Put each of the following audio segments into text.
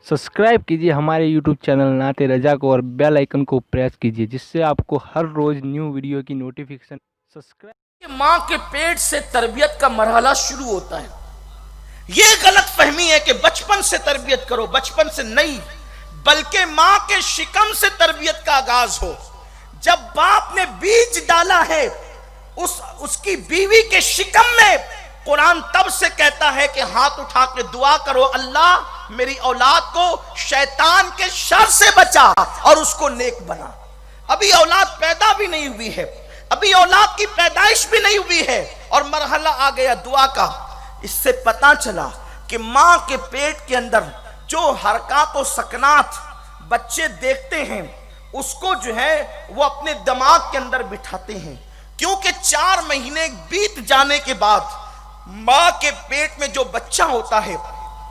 Subscribe कीजिए हमारे YouTube channel नाते रजा को और बेल आइकन को प्रेस कीजिए जिससे आपको हर रोज न्यू वीडियो की नोटिफिकेशन सब्सक्राइब। माँ के पेट से तरबियत का मरहला शुरू होता है। यह गलत फहमी है कि बचपन से तरबियत करो, बचपन से नहीं, बल्कि माँ के शिकम से तरबियत का आगाज हो। जब बाप ने बीज डाला है उसकी बीवी के शिकम में, कुरान तब से कहता है कि हाथ उठा के दुआ करो, अल्लाह मेरी औलाद को शैतान के शर से बचा और उसको नेक बना। अभी औलाद पैदा भी नहीं हुई है, अभी औलाद की पैदाइश भी नहीं हुई है और मरहला आ गया दुआ का। इससे पता चला कि माँ के पेट के अंदर जो हरकत और सकनात बच्चे देखते हैं उसको जो है वो अपने दिमाग के अंदर बिठाते हैं, क्योंकि 4 महीने बीत जाने के बाद माँ के पेट में जो बच्चा होता है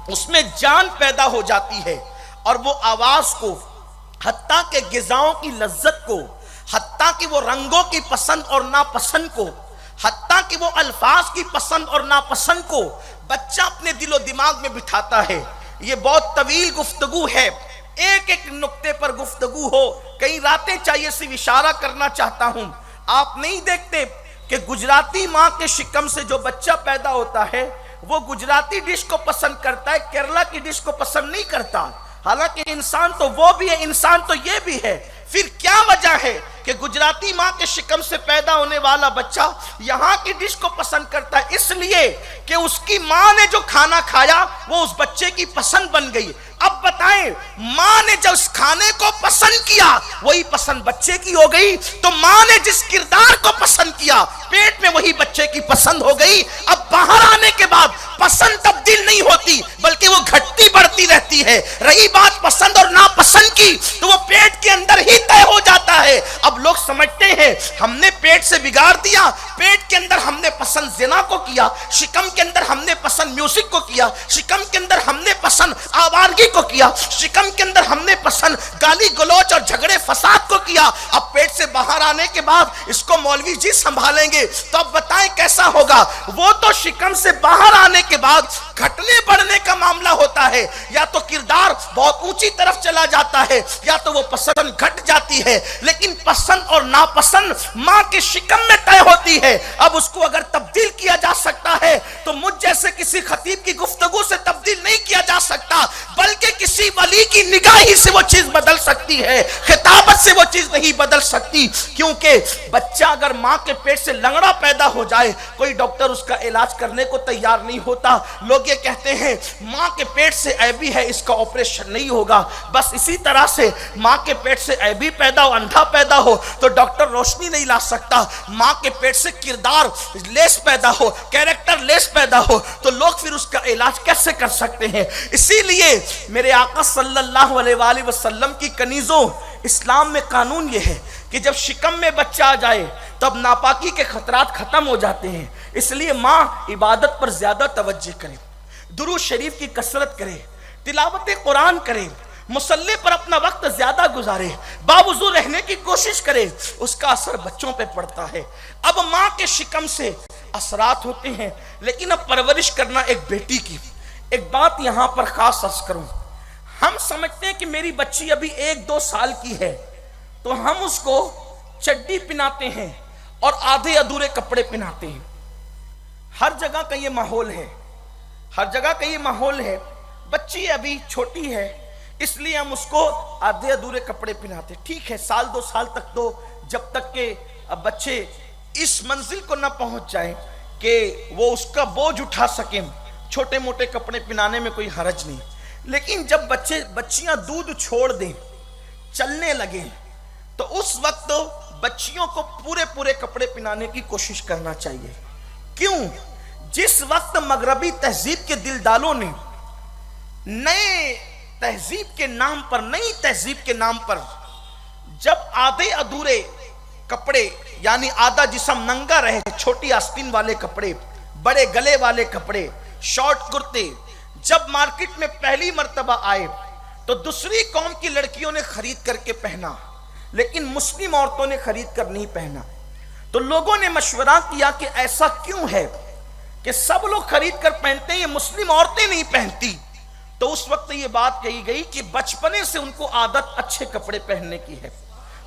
उसमें जान पैदा हो जाती है और वो आवाज को, हत्ता के गिज़ाओं की लज्जत को, हत्ता कि वो रंगों की पसंद और नापसंद को, हत्ता कि वो अल्फाज की पसंद और नापसंद को बच्चा अपने दिलो दिमाग में बिठाता है। ये बहुत तवील गुफ्तगू है, एक एक नुक्ते पर गुफ्तगू हो, कई रातें चाहिए, सिर्फ इशारा करना चाहता हूं। आप नहीं देखते कि गुजराती माँ के शिकम से जो बच्चा पैदा होता है वो गुजराती डिश को पसंद करता है, केरला की डिश को पसंद नहीं करता। हालांकि इंसान तो वो भी है, इंसान तो ये भी है। फिर क्या वजह है कि गुजराती माँ के शिकम से पैदा होने वाला बच्चा यहाँ की डिश को पसंद करता है? इसलिए कि उसकी माँ ने जो खाना खाया वो उस बच्चे की पसंद बन गई। अब बताएं, माँ ने जब उस खाने को पसंद किया वही पसंद बच्चे की हो गई, तो माँ ने जिस किरदार को पसंद किया पेट में वही बच्चे की पसंद हो गई। अब बाहर आने के बाद पसंद तब्दील नहीं होती बल्कि वो घटती बढ़ती रहती है। रही बात पसंद और नापसंद की तो वो पेट के अंदर ही तय हो जाता है। अब लोग समझते हैं हमने पेट से बिगाड़ दिया, पेट के अंदर हमने पसंद ज़िना को किया, शिकम के अंदर हमने पसंद म्यूजिक को किया, शिकम के अंदर हमने पसंद आवारगी को किया, शिकम के अंदर हमने पसंद गाली गलौच और झगड़े फसाद को किया। अब पेट से बाहर आने के बाद इसको मौलवी जी संभालेंगे, तो अब बताएं कैसा होगा? वो तो शिकम से बाहर आने के बाद घटने बढ़ने का मामला होता है, या तो किरदार बहुत ऊंची तरफ चला जाता है या तो वो पसंद घट जाती है। लेकिन पसंद और नापसंद माँ के शिकम में तय होती है। अब उसको अगर तब्दील किया जा सकता है तो मुझ जैसे किसी खतीब की गुफ्तगू से तब्दील नहीं किया जा सकता, बल्कि किसी वली की निगाही से वो चीज बदल सकती है, खिताबत से वो चीज नहीं बदल सकती। क्योंकि बच्चा अगर माँ के पेट से लंगड़ा पैदा हो जाए, कोई डॉक्टर उसका इलाज करने को तैयार नहीं होता। लोग ये कहते हैं माँ के पेट से ऐबी है, इसका ऑपरेशन नहीं होगा। बस इसी तरह से माँ के पेट से ऐबी पैदा हो, अंधा पैदा हो तो डॉक्टर रोशनी नहीं ला सकता। माँ के पेट से किरदार लेस पैदा हो, कैरेक्टर लेस पैदा हो तो लोग फिर उसका इलाज कैसे कर सकते हैं? इसीलिए मेरे आका सल्लल्लाहु अलैहि वसल्लम की कनीजों, इस्लाम में कानून यह है कि जब शिकम में बच्चा आ जाए तब नापाकी के खतरात खत्म हो जाते हैं। इसलिए माँ इबादत पर ज्यादा तवज्जो करे, दुरूद शरीफ की कसरत करे, तिलावत कुरान करे, मुसल्ले पर अपना वक्त ज्यादा गुजारे, बावुज़ू रहने की कोशिश करे, उसका असर बच्चों पे पड़ता है। अब माँ के शिकम से असरात होते हैं, लेकिन अब परवरिश करना एक बेटी की। एक बात यहाँ पर खास अर्ज करूं, हम समझते हैं कि मेरी बच्ची अभी 1-2 साल की है तो हम उसको चड्डी पिनाते हैं और आधे अधूरे कपड़े पिनाते हैं। हर जगह का ये माहौल है, हर जगह का ये माहौल है। बच्ची अभी छोटी है इसलिए हम उसको आधे अधूरे कपड़े पहनाते। ठीक है, 1-2 साल तक तो जब तक के अब बच्चे इस मंजिल को ना पहुंच जाए कि वो उसका बोझ उठा सकें, छोटे मोटे कपड़े पहनाने में कोई हरज नहीं। लेकिन जब बच्चियां दूध छोड़ दें, चलने लगे, तो उस वक्त बच्चियों को पूरे कपड़े पहनाने की कोशिश करना चाहिए। क्यों? जिस वक्त मगरबी तहजीब के दिलदालों ने नए तहजीब के नाम पर, नई तहजीब के नाम पर जब आधे अधूरे कपड़े यानी आधा जिस्म नंगा रहे, छोटी आस्तीन वाले कपड़े, बड़े गले वाले कपड़े, शॉर्ट कुर्ते जब मार्केट में पहली मर्तबा आए तो दूसरी कौम की लड़कियों ने खरीद करके पहना, लेकिन मुस्लिम औरतों ने खरीद कर नहीं पहना। तो लोगों ने मशवरा किया कि ऐसा क्यों है कि सब लोग खरीद कर पहनते हैं, ये मुस्लिम औरतें नहीं पहनती। تو اس وقت یہ بات کہی گئی کہ بچپنے سے ان کو عادت اچھے کپڑے پہننے کی ہے،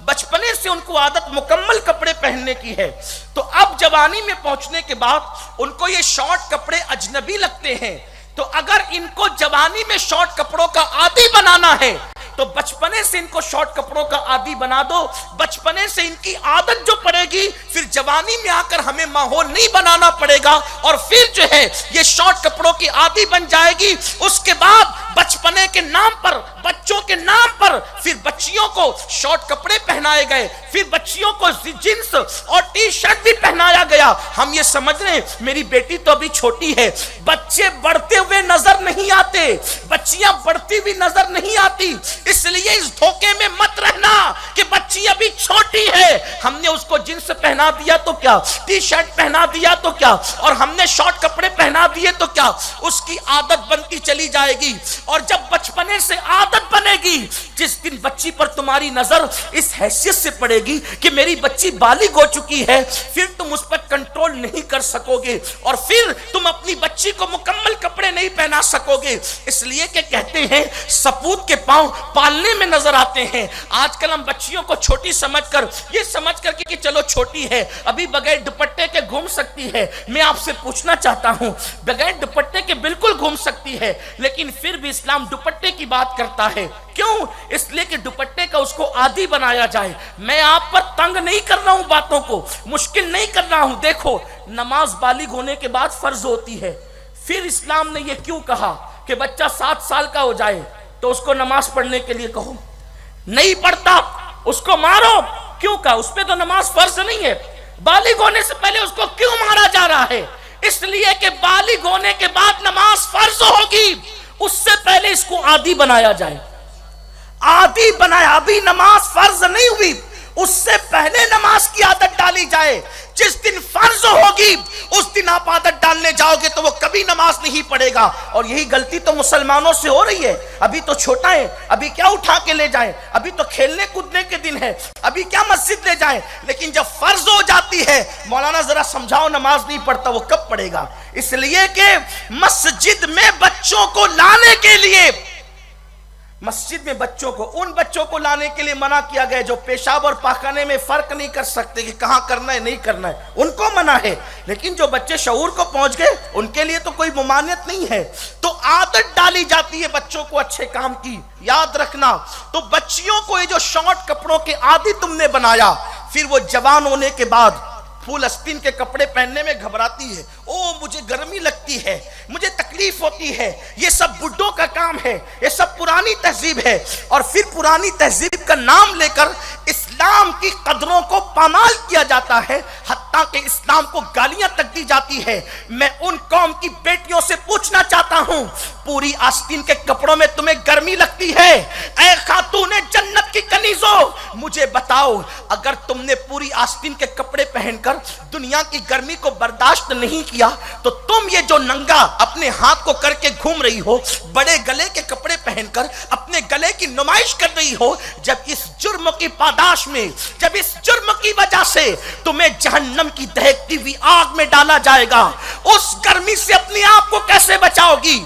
بچپنے سے ان کو عادت مکمل کپڑے پہننے کی ہے، تو اب جوانی میں پہنچنے کے بعد ان کو یہ شارٹ کپڑے اجنبی لگتے ہیں۔ تو اگر ان کو جوانی میں شارٹ کپڑوں کا عادی بنانا ہے تو بچپنے سے ان کو شارٹ کپڑوں کا عادی بنا دو، بچپنے سے ان کی عادت جو پڑے گی پھر جوانی میں آ کر ہمیں ماحول نہیں بنانا پڑے گا، اور پھر جو ہے یہ شارٹ کپڑوں کی عادی بن جائے گی۔ اس کے بعد بچپنے کے نام پر، بچوں کے نام پر پھر بچیوں کو شارٹ کپڑے پہنائے گئے، پھر بچیوں کو جینس اور ٹی شرٹ بھی پہنایا گیا۔ ہم یہ سمجھ رہے ہیں میری بیٹی تو ابھی چھوٹی ہے، بچے بڑھتے ہوئے نظر نہیں آتے، بچیاں بڑھتی بھی نظر نہیں آتی، اس لیے اس دھوکے میں مت رہنا کہ بچی ابھی چھوٹی ہے، ہم نے اس کو جنس پہنا دیا تو کیا، ٹی شرٹ پہنا دیا تو کیا، اور ہم نے شارٹ کپڑے پہنا دیے تو کیا، اس کی عادت بنتی چلی جائے گی۔ اور جب بچپنے سے عادت بنے گی، جس دن بچی پر تمہاری نظر اس حیثیت سے پڑے گی کہ میری بچی بالغ ہو چکی ہے، پھر تم اس پر کنٹرول نہیں کر سکو گے، اور پھر تم اپنی بچی کو مکمل کپڑے نہیں پہنا سکو گے۔ اس لیے کہ کہتے ہیں سپوت کے پاؤں پالنے میں نظر آتے ہیں۔ آج کل ہم بچیوں کو چھوٹی سمجھ کر، یہ سمجھ کر کہ چلو چھوٹی ہے، ابھی بغیر دوپٹے کے گھوم سکتی ہے۔ میں آپ سے پوچھنا چاہتا ہوں، بغیر دوپٹے کے بالکل گھوم سکتی ہے، لیکن پھر بھی اسلام دوپٹے کی بات کرتا ہے۔ کیوں؟ اس لیے کہ دوپٹے کا اس کو عادی بنایا جائے۔ میں آپ پر تنگ نہیں کر رہا ہوں، باتوں کو مشکل نہیں کر رہا ہوں۔ دیکھو، نماز بالغ ہونے کے بعد فرض ہوتی ہے، پھر اسلام نے یہ کیوں کہا کہ بچہ 7 سال کا ہو جائے تو اس کو نماز پڑھنے کے لیے کہو، نہیں پڑھتا اس کو مارو؟ کیوں کہا؟ اس پہ تو نماز فرض نہیں ہے۔ بالغ ہونے سے پہلے اس کو کیوں مارا جا رہا ہے؟ اس لیے کہ بالغ ہونے کے بعد نماز فرض ہوگی، اس سے پہلے اس کو عادی بنایا جائے۔ عادی بنایا، ابھی نماز فرض نہیں ہوئی، اس سے پہلے نماز کی عادت ڈالی جائے۔ جس دن فرض ہوگی اس دن آپ عادت ڈالنے جاؤ گے تو وہ کبھی نماز نہیں پڑھے گا۔ اور یہی غلطی تو مسلمانوں سے ہو رہی ہے، ابھی تو چھوٹا ہے، ابھی کیا اٹھا کے لے جائیں، ابھی تو کھیلنے کودنے کے دن ہے، ابھی کیا مسجد لے جائیں، لیکن جب فرض ہو جاتی ہے مولانا ذرا سمجھاؤ نماز نہیں پڑھتا، وہ کب پڑھے گا؟ اس لیے کہ مسجد میں بچوں کو لانے کے لیے، مسجد میں بچوں کو، ان بچوں کو لانے کے لیے منع کیا گیا جو پیشاب اور پاخانے میں فرق نہیں کر سکتے کہ کہاں کرنا ہے نہیں کرنا ہے، ان کو منع ہے۔ لیکن جو بچے شعور کو پہنچ گئے ان کے لیے تو کوئی ممانعت نہیں ہے۔ تو عادت ڈالی جاتی ہے بچوں کو اچھے کام کی، یاد رکھنا۔ تو بچیوں کو یہ جو شارٹ کپڑوں کے عادی تم نے بنایا، پھر وہ جوان ہونے کے بعد پھول استین کے کپڑے پہننے میں گھبراتی ہے، او مجھے گرمی لگتی ہے، مجھے تکلیف ہوتی ہے، یہ سب بڈھوں کا کام ہے، یہ سب پرانی تہذیب ہے۔ اور پھر پرانی تہذیب کا نام لے کر اسلام کی قدروں کو پامال کیا جاتا ہے، حتیٰ کہ اسلام کو گالیاں تک دی جاتی ہے۔ میں ان قوم کی بیٹیوں سے پوچھنا چاہتا ہوں، پوری آستین کے کپڑوں میں تمہیں گرمی لگتی ہے؟ اے خاتون جنت کی کنیزوں، مجھے بتاؤ، اگر تم نے پوری آستین کے کپڑے پہن کر دنیا کی گرمی کو برداشت نہیں کیا تو تم یہ جو ننگا اپنے ہاتھ کو کر کے گھوم رہی ہو، بڑے گلے کے کپڑے پہن کر اپنے گلے کی نمائش کر رہی ہو، جب اس جرم کی پاداش میں، جب اس جرم کی وجہ سے تمہیں جہنم کی دہکتی ہوئی آگ میں ڈالا جائے گا، اس گرمی سے اپنے آپ کو کیسے بچاؤ گی؟